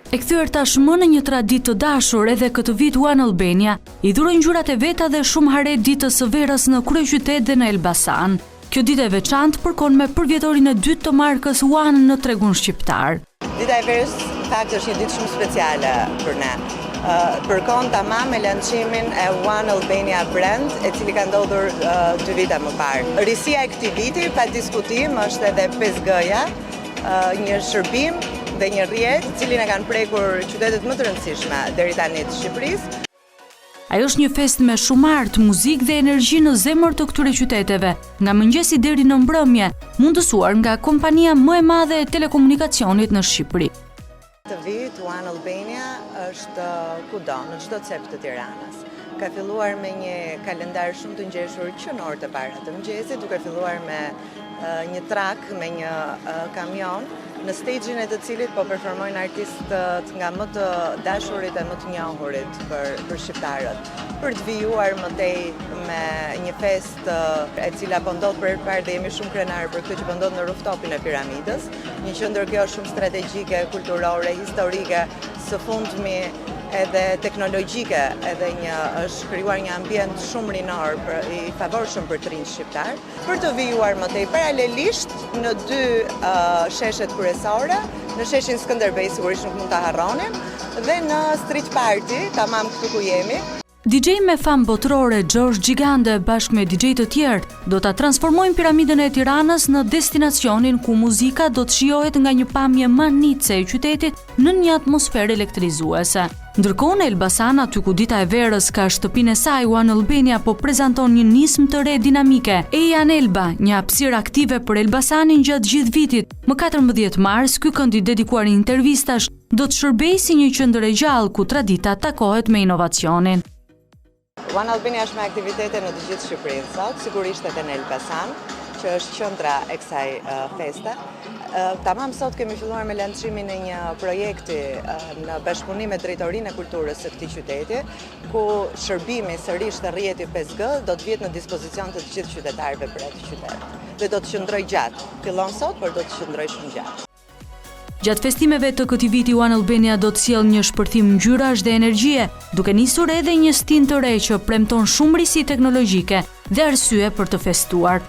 E kthyer tashmë në një traditë të dashur edhe këtë vit One Albania i dhuroi ngjyrat e veta dhe shumë hare ditës së verës në kryeqytet dhe në Elbasan. Kjo ditë e veçantë përkon me përvjetorin e dytë të markës One në tregun shqiptar. Dita e verës në fakt është një ditë shumë speciale për ne. Përkon tamam me lancimin e One Albania brand, e cili ka ndodhur 2 vite më parë. Risia e këtij viti, pa diskutim, është edhe 5G-ja, një shërbim dhe një rrjet, cilin e kanë prekur qytetet më të rëndësishme deri tani të Shqipërisë. Ajo është një fest me shumë art, muzikë dhe energji në zemër të këtyre qyteteve, nga mëngjesi deri në mbrëmje, mundësuar nga kompania më e madhe e telekomunikacionit në Shqipëri. Këtë vit One Albania është kudo, në çdo cep të Tiranës. Ka filluar me një kalendar shumë të ngjeshur që në orët e para të mëngjesit, duke filluar me një trak, me një kamion, në stage-in e të cilit po performojnë artistët nga më të dashurit e më të njohurit për shqiptarët. Për të vijuar më tej me një fest e cila po ndodh për herë të parë dhe jemi shumë krenarë për këtë që po ndodh në rooftopin e piramidës, një qendër kjo shumë strategjike, kulturore, historike, së fundmi edhe teknologjike, edhe është krijuar një ambient shumë rinor i favorshëm për të rinj shqiptar, për të vijuar më tej paralelisht në 2 sheshet kryesore, në sheshin Skënderbej sigurisht nuk mund ta harronim, dhe në street party, tamam këtu ku jemi. DJ me fam botërore George Gigande bashkë me DJ të tjerë do ta transformojnë piramidën e Tiranës në destinacionin ku muzika do të shijohet nga një pamje manitse e qytetit në një atmosferë elektrizuese. Ndërkohë në Elbasan, aty ku dita e verës ka shtëpinë e saj, One Albania po prezanton një nismë të re dinamike. Ejan Elba, një hapësirë aktive për Elbasanin gjatë gjithë vitit. Më 14 mars, ky kënd i dedikuar intervistash do të shërbejë si një qendër e gjallë ku tradita takohet me inovacionin. One Albania është me aktivitete në të gjithë Shqipërinë sot, sigurisht edhe në Elbasan, që është qendra e kësaj feste. Tamam sot kemi filluar me lancimin e një projekti në bashkëpunim me Drejtorinë e Kulturës së këtij qyteti, ku shërbimi sërish të rrjeti 5G do të vjetë në dispozicion të gjithë qytetarëve për atë qytet. Dhe do të qëndrojë gjatë. Fillon sot, por do të qëndrojë shumë gjatë. Gjatë festimeve të këtij viti One Albania do të sjellë një shpërthim ngjyrash dhe energjie, duke nisur edhe një stin të re që premton shumë risi teknologjike dhe arsye për të festuar.